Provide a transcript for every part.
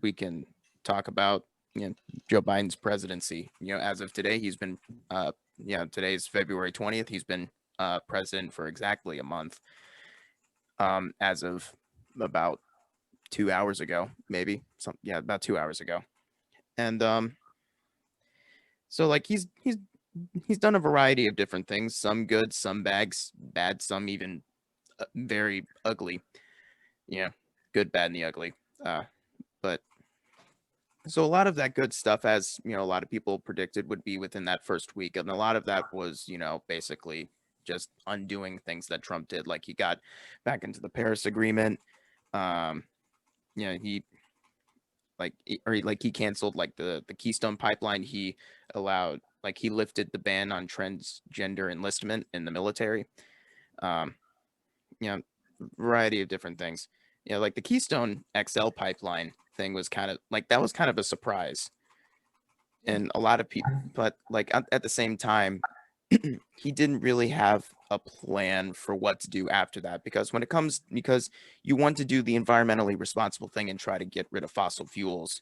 we can talk about Joe Biden's presidency. As of today, he's been today's February 20th. He's been president for exactly a month. As of about 2 hours ago, maybe about 2 hours ago. And so like he's done a variety of different things, some good, some bad, some even very ugly. Good, bad, and the ugly. But so a lot of that good stuff, as a lot of people predicted, would be within that first week, and a lot of that was basically just undoing things that Trump did. Like he got back into the Paris Agreement. He he canceled like the Keystone Pipeline. He lifted the ban on transgender enlistment in the military. Variety of different things. Like the Keystone XL pipeline thing was kind of a surprise, and a lot of people, but like at the same time, he didn't really have a plan for what to do after that, because you want to do the environmentally responsible thing and try to get rid of fossil fuels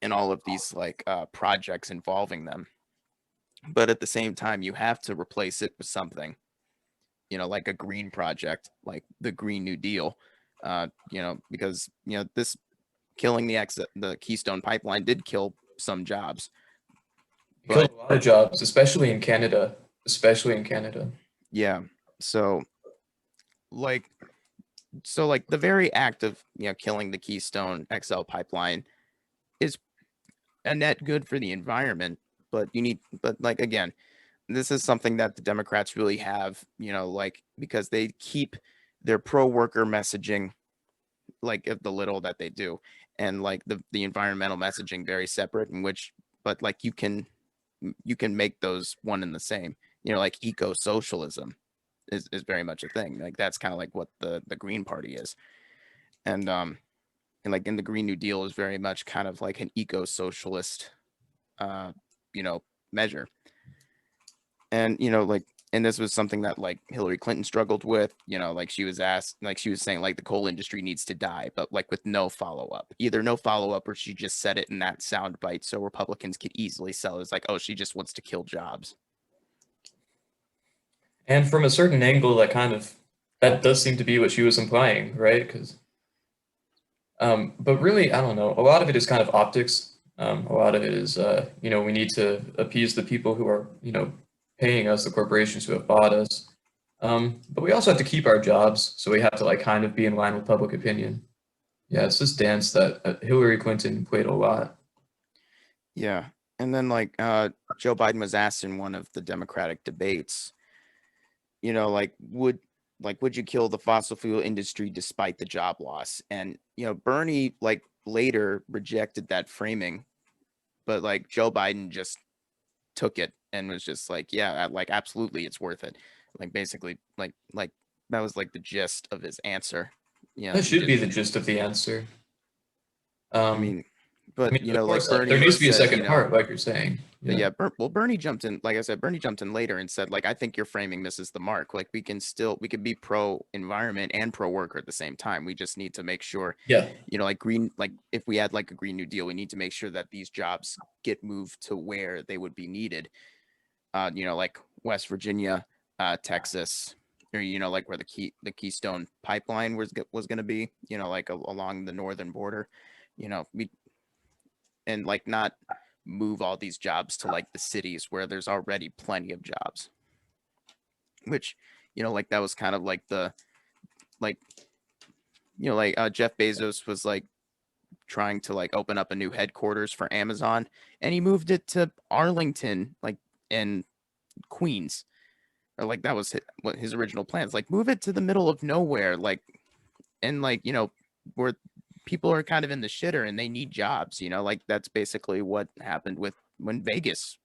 and all of these projects involving them, but at the same time you have to replace it with something, like a green project, like the Green New Deal, because this killing the Keystone Pipeline did kill some jobs. Killed a lot of jobs, especially in Canada. Yeah. So the very act of killing the Keystone XL pipeline is a net good for the environment, but again, this is something that the Democrats really have, because they keep their pro-worker messaging, of the little that they do, and the environmental messaging very separate, but you can make those one and the same. Like eco-socialism is very much a thing. Like that's kind of like what the Green Party is, and like in the Green New Deal is very much kind of like an eco-socialist measure. And and this was something that Hillary Clinton struggled with. She was saying the coal industry needs to die, but with no follow-up, either no follow-up or she just said it in that sound bite so Republicans could easily sell it as oh, she just wants to kill jobs. And from a certain angle, that does seem to be what she was implying, right? But really, I don't know. A lot of it is kind of optics. A lot of it is, we need to appease the people who are, paying us, the corporations who have bought us. But we also have to keep our jobs, so we have to kind of be in line with public opinion. Yeah, it's this dance that Hillary Clinton played a lot. Yeah, and then Joe Biden was asked in one of the Democratic debates, would you kill the fossil fuel industry despite the job loss? And Bernie later rejected that framing, but Joe Biden just took it and was just yeah, absolutely, it's worth it. Basically, that was the gist of his answer. Yeah, that should be the gist of the answer. I mean, but of course, Bernie, there needs to be a second part, like you're saying. Yeah. Bernie jumped in. Like I said, Bernie jumped in later and said, I think you're framing this as the mark. We could be pro environment and pro worker at the same time. We just need to make sure. Yeah. If we had a Green New Deal, we need to make sure that these jobs get moved to where they would be needed. West Virginia, Texas, or where the Keystone Pipeline was going to be. Along the northern border. And not move all these jobs to the cities where there's already plenty of jobs, which that was kind of Jeff Bezos was trying to open up a new headquarters for Amazon, and he moved it to Arlington, in Queens, or that was what his original plans, move it to the middle of nowhere, and where people are kind of in the shitter and they need jobs, that's basically what happened when Vegas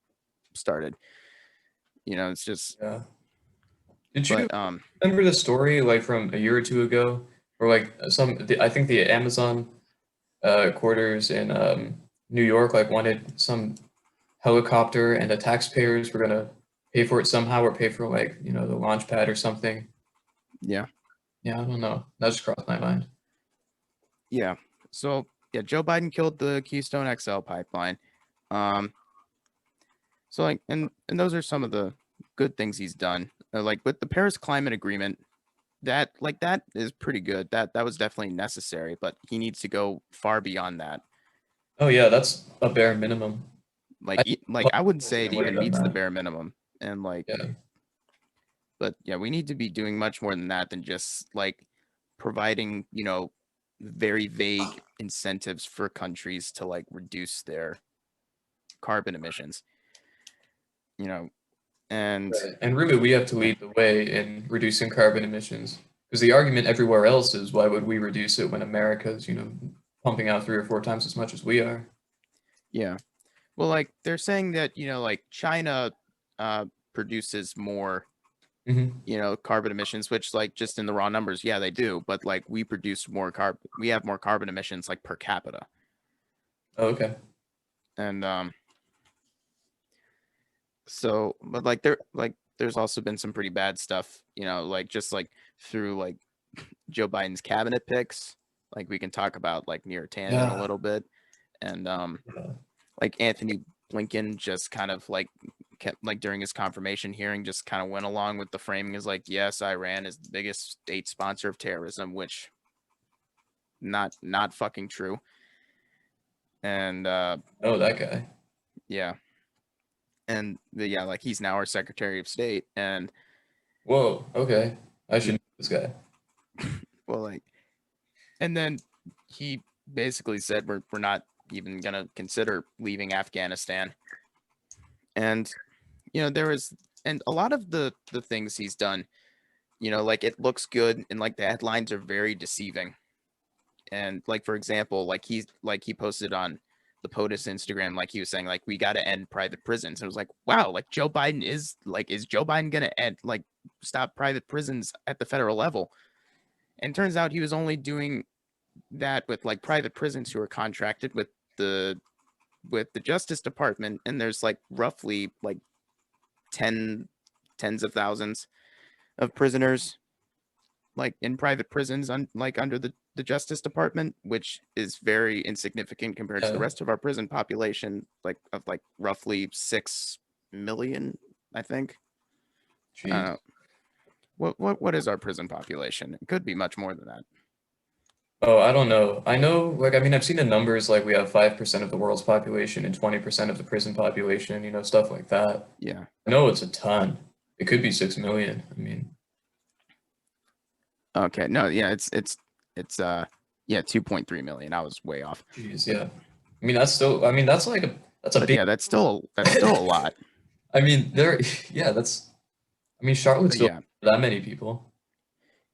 started. It's just. Yeah. Did you remember the story from a year or two ago, where I think the Amazon quarters in New York wanted some helicopter, and the taxpayers were gonna pay for it somehow, or pay for the launch pad or something. Yeah. Yeah, I don't know. That just crossed my mind. Yeah. So Joe Biden killed the Keystone XL pipeline. Um, so like, and those are some of the good things he's done. Like with the Paris Climate Agreement, that is pretty good. That was definitely necessary, but he needs to go far beyond that. Oh yeah, that's a bare minimum. I Like I wouldn't was say it gonna even wait on meets the that. bare minimum. And like, Yeah. but yeah, we need to be doing much more than that than just like providing, very vague incentives for countries to like reduce their carbon emissions. You know, and Right. And really, we have to lead the way in reducing carbon emissions. Because the argument everywhere else is, why would we reduce it when America's, pumping out 3 or 4 times as much as we are? yeah. Well, like they're saying that, like China produces more, Hmm. carbon emissions, which like just in the raw numbers, yeah, they do, but like we produce more we have more carbon emissions like per capita. Oh, okay. And so but there's also been some pretty bad stuff, like just like through like Joe Biden's cabinet picks. Like we can talk about like Neera Tanden a Yeah. little bit. And Yeah. like Anthony Blinken just kind of like kept like during his confirmation hearing just kind of went along with the framing is like, yes, Iran is the biggest state sponsor of terrorism, which not fucking true. And Oh, that guy. yeah. And yeah, like he's now our Secretary of State. And Whoa. Okay. I should know this guy. well, like, and then he basically said we're not even gonna consider leaving Afghanistan. And there is, and a lot of the things he's done, like it looks good and like the headlines are very deceiving. And like for example, like he posted on the POTUS Instagram, like he was saying like we got to end private prisons. And it was like, wow, like is Joe Biden gonna end like stop private prisons at the federal level? And turns out he was only doing that with like private prisons who are contracted the with the Justice Department, and there's like roughly like 10 tens of thousands of prisoners like in private prisons like under the Justice Department, which is very insignificant compared to the Yeah. rest of our prison population, like of like roughly 6 million, I think. Jeez. What is our prison population? It could be much more than that. Oh, I don't know. I know, like, I mean, I've seen the numbers, like we have 5% of the world's population and 20% of the prison population, stuff like that. Yeah. I know it's a ton. It could be 6 million. I mean, Okay. No. Yeah. It's yeah 2.3 million. I was way off. geez, yeah. I mean, that's still, I mean, that's a But big, yeah, that's still a lot. I mean, yeah, I mean, But Charlottesville, yeah, that many people.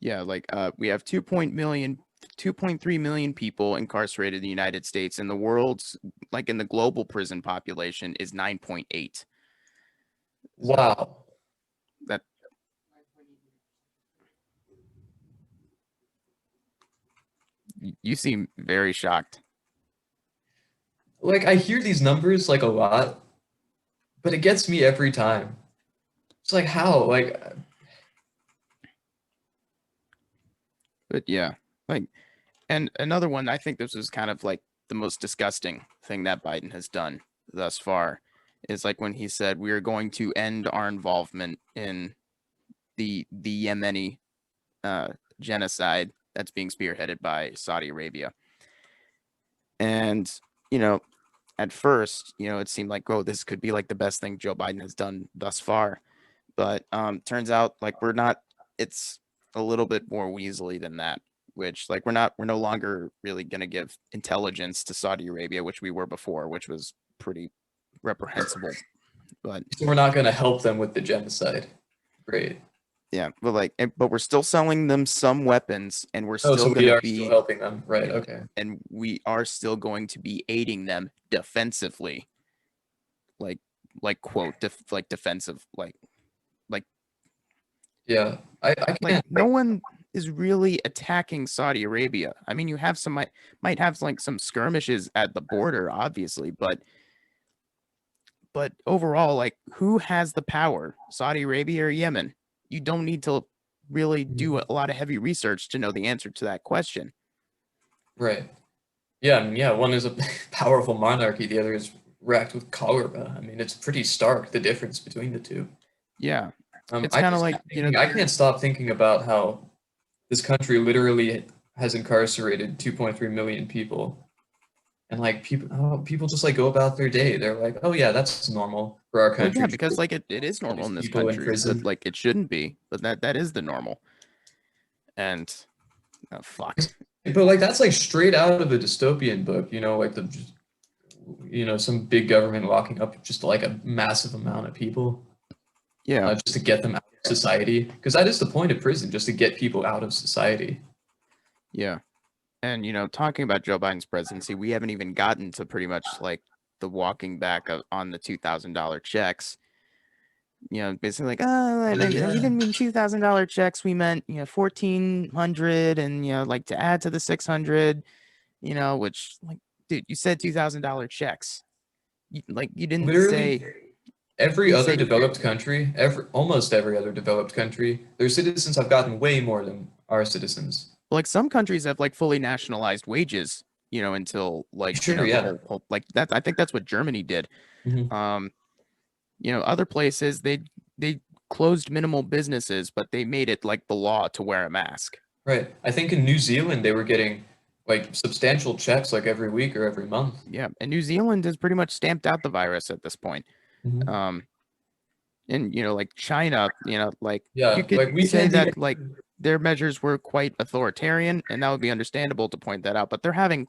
yeah, like we have 2.3 million people incarcerated in the United States, and the world's like in the global prison population is 9.8. So Wow. that you seem very shocked. Like, I hear these numbers like a lot, but it gets me every time. It's like, how? Like, But yeah, like, and another one, I think this was kind of like the most disgusting thing that Biden has done thus far is like when he said we are going to end our involvement in the Yemeni uh, genocide that's being spearheaded by Saudi Arabia. And, you know, at first, it seemed like, oh, this could be like the best thing Joe Biden has done thus far. But turns out like we're not, it's a little bit more weaselly than that, which like we're no longer really going to give intelligence to Saudi Arabia, which we were before, which was pretty reprehensible. But so we're not going to help them with the genocide. Great. yeah, but like, but we're still selling them some weapons, and we're Oh, still so going we to are still be, helping them. Right. Okay. and we are still going to be aiding them defensively, like, quote, like defensive, like, Yeah. I like can't. no one is really attacking Saudi Arabia. I mean, you have some might have like some skirmishes at the border, obviously, but overall, like, who has the power, Saudi Arabia or Yemen? You don't need to really do a lot of heavy research to know the answer to that question. Right. Yeah, I mean, yeah, one is a powerful monarchy, the other is racked with cholera. I mean, it's pretty stark, the difference between the two. Yeah, it's I kind of just like, keep thinking, I can't stop thinking about how this country literally has incarcerated 2.3 million people. And like people just like go about their day. They're like, oh yeah, that's normal for our well, yeah, country. because like it is normal These in this people in country, but prison. like it shouldn't be, but that is the normal. And oh, fuck. But like that's like straight out of a dystopian book, like some big government locking up just like a massive amount of people Yeah, just to get them out of society. Because that is the point of prison, just to get people out of society. yeah. And talking about Joe Biden's presidency, we haven't even gotten to pretty much like the walking back on the $2,000 checks. Basically like, oh, we didn't mean $2,000 checks. We meant 1,400, and like to add to the 600. Which like, dude, you said $2,000 checks. You didn't Literally, say every you other say developed country, almost every other developed country, their citizens have gotten way more than our citizens. like some countries have like fully nationalized wages. Until like Sure, the yeah. whole like that. I think that's what Germany did. Mhm. Um, other places they closed minimal businesses, but they made it like the law to wear a mask. Right. I think in New Zealand they were getting like substantial checks like every week or every month. Yeah, and New Zealand has pretty much stamped out the virus at this point. Mhm. Um, and like China, like you Yeah, could like we say can't even. that like their measures were quite authoritarian, and that would be understandable to point that out. But they're having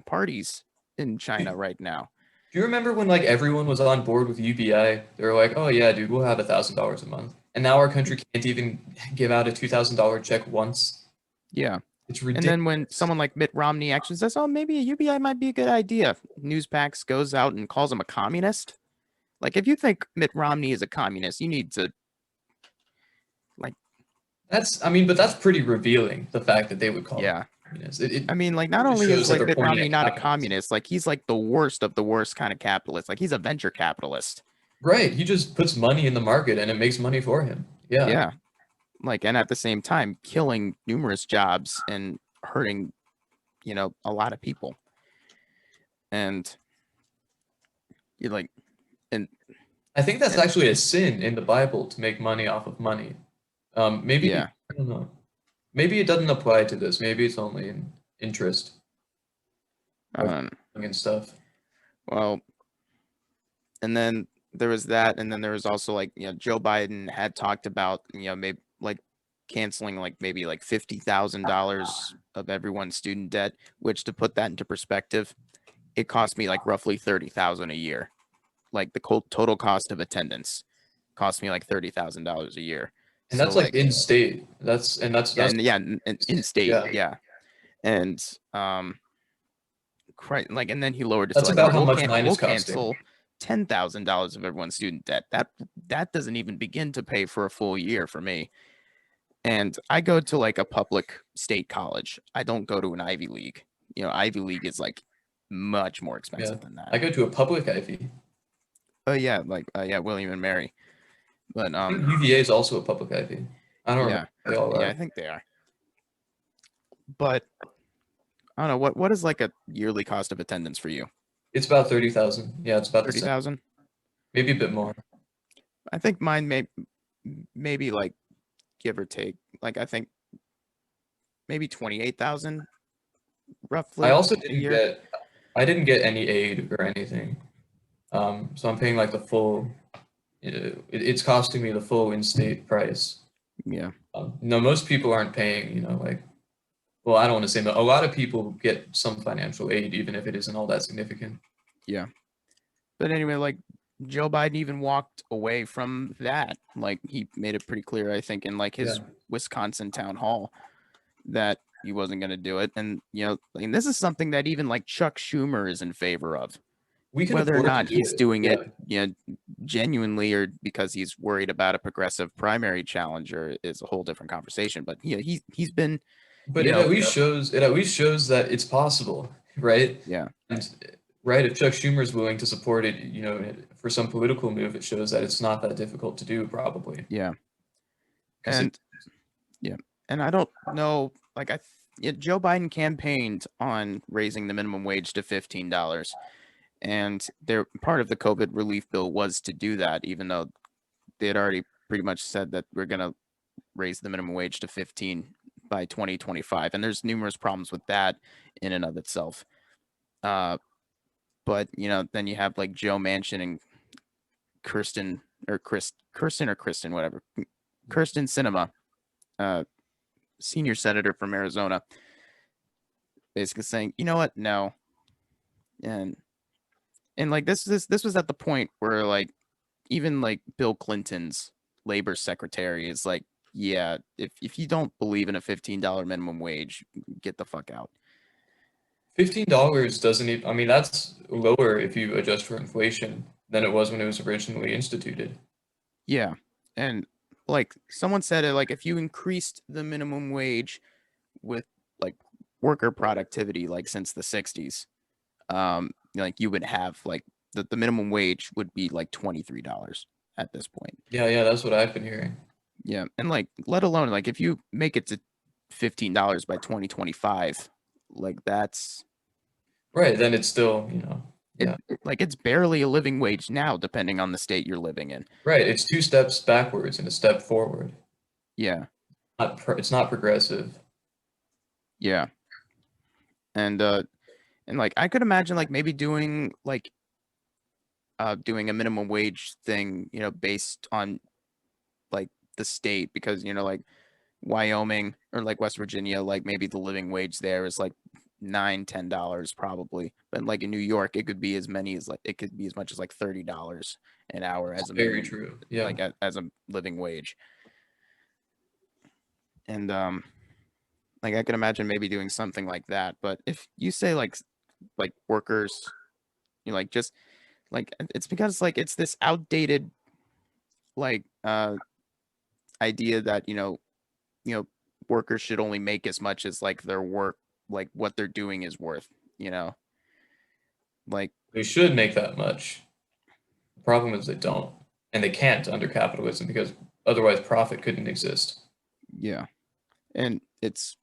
parties in China right now. Do you remember when like everyone was on board with UBI? They were like, "Oh yeah, dude, we'll have $1,000 a month," and now our country can't even give out a $2,000 check once. Yeah. It's And then when ridiculous. someone like Mitt Romney actually says, "Oh, maybe a UBI might be a good idea," Newsmax goes out and calls him a communist. Like, if you think Mitt Romney is a communist, you need to like, I mean, but that's pretty revealing. The fact that they would call him yeah. communist. I mean, like, not Really only shows is that like they're Mitt pointing Romney at not a capitalism. communist, like he's like the worst of the worst kind of capitalist. Like he's a venture capitalist. Right. He just puts money in the market and it makes money for him. Yeah. Yeah. Like, and at the same time, killing numerous jobs and hurting, a lot of people. And you like, and I think that's and actually a sin in the Bible to make money off of money. Maybe, yeah. I don't know. Maybe it doesn't apply to this. Maybe it's only in interest, like Um. and stuff. Well, and then there was that, and then there was also like Joe Biden had talked about maybe like canceling like maybe like $50,000 of everyone's student debt, which to put that into perspective, it cost me like roughly 30,000 a year. Like the total cost of attendance cost me like $30,000 a year. And So that's like like in state. yeah, That's and yeah, in state, yeah. yeah, and like, and then he lowered it to That's like, oh, about how much mine we'll is costing. cancel $10,000 of everyone's student debt. That doesn't even begin to pay for a full year for me. And I go to like a public state college. I don't go to an Ivy League. Ivy League is like much more Yeah. expensive than that. I go to a public Ivy. Oh yeah, like yeah, William and Mary. But I think UVA is also a public Ivy. I don't remember yeah, if they all yeah, are. I think they are. But I don't know what is like a yearly cost of attendance for you? It's about 30,000. Yeah, it's about the Thirty same. thousand. Maybe a bit more. I think mine maybe like give or take. Like I think maybe 28,000 I roughly also a year. I didn't get any aid or anything. So I'm paying like the full, it's costing me the full in-state price. Yeah. No, most people aren't paying, like, well, I don't want to say, but a lot of people get some financial aid, even if it isn't all that significant. Yeah. But anyway, like Joe Biden even walked away from that. Like he made it pretty clear, I think, in like Yeah. his Wisconsin town hall that he wasn't going to do it. And, and this is something that even like Chuck Schumer is in favor of. We can Whether or afford to not do he's it. doing Yeah. it, genuinely or because he's worried about a progressive primary challenger is a whole different conversation. But he's been, But it at least shows that it's possible, right? yeah, And right, if Chuck Schumer is willing to support it, for some political move, it shows that it's not that difficult to do, probably. yeah, Because it and yeah, and I don't know, like Joe Biden campaigned on raising the minimum wage to $15, and part of the COVID relief bill was to do that, even though they had already pretty much said that we're going to raise the minimum wage to 15 by 2025, and there's numerous problems with that in and of itself. But then you have like Joe Manchin and Kyrsten Sinema, senior senator from Arizona, basically saying, you know what, no. And like this was at the point where like even like Bill Clinton's labor secretary is like, yeah, if you don't believe in a $15 minimum wage, get the fuck out. $15 doesn't even, I mean, that's lower if you adjust for inflation than it was when it was originally instituted. Yeah. And like someone said it, like if you increased the minimum wage with like worker productivity, like since the 60s, like you would have like the minimum wage would be like $23 at this point. Yeah, that's what I've been hearing. Yeah. And like, let alone like if you make it to $15 by 2025, like that's Right, then it's still, yeah. like it's barely a living wage now, depending on the state you're living in. Right, it's two steps backwards and a step forward. Yeah. It's not progressive. Yeah. And like I could imagine like maybe doing doing a minimum wage thing, based on like the state, because like Wyoming or like West Virginia, like maybe the living wage there is like $9-10 probably, but like in New York it could be as much as like $30 an hour as a Very minimum, true. Yeah. like as a living wage. And like I could imagine maybe doing something like that. But if you say like workers, like just like it's because like it's this outdated like idea that workers should only make as much as like their work, like what they're doing is worth, like They should make that much. The problem is they don't, and they can't under capitalism because otherwise profit couldn't exist. yeah. And it's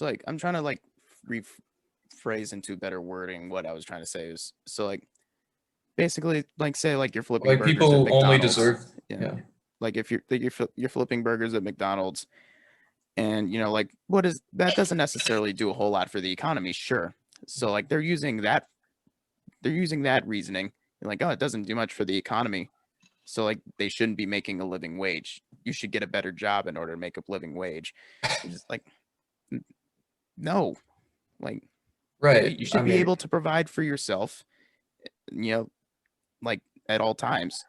like I'm trying to like rephrase into better wording what I was trying to say is, so like basically like say like you're flipping Like burgers at people only McDonald's. deserve, Yeah. yeah. Like if you're flipping burgers at McDonald's, and like that doesn't necessarily do a whole lot for the economy, sure. So like they're using that reasoning, like, oh, it doesn't do much for the economy, so like they shouldn't be making a living wage. You should get a better job in order to make a living wage. It's just like, no, like Right. you should be able to provide for yourself, like at all times,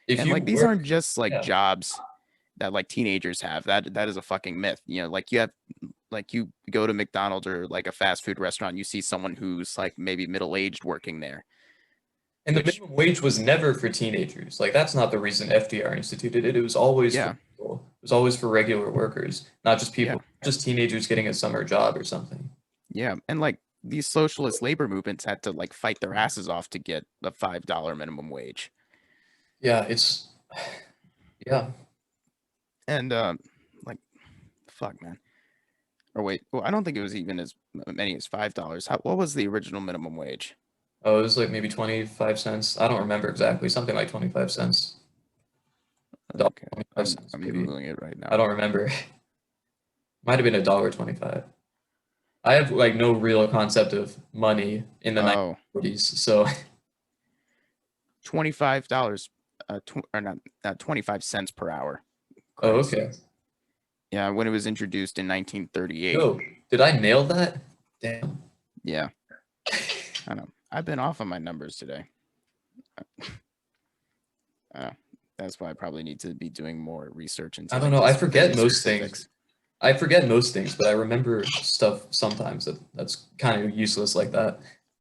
if and you like these work, aren't just like yeah. jobs that like teenagers have. That is a fucking myth. Like you go to McDonald's or like a fast food restaurant, you see someone who's like maybe middle-aged working there. And the minimum wage was never for teenagers. Like that's not the reason FDR instituted it. It was always Yeah. for people. It was always for regular workers, not just people, Yeah. just teenagers getting a summer job or something. Yeah. And like these socialist labor movements had to like fight their asses off to get a $5 minimum wage. Yeah, yeah. And like, fuck, man. Or wait, well, I don't think it was even as many as $5. What was the original minimum wage? Oh, it was like maybe 25 cents. I don't remember exactly. Something like 25 cents. Okay. 25 cents, I'm maybe. Googling it right now. I don't remember. Might have been $1.25. I have like no real concept of money in the 1940s, so $25, or not 25 cents per hour. oh, okay. Yeah, when it was introduced in 1938. Oh, did I nail that? Damn. Yeah. I know. I've been off on my numbers today. That's why I probably need to be doing more research into. I don't know. I forget most things. I forget most things, but I remember stuff sometimes that's kind of useless like that.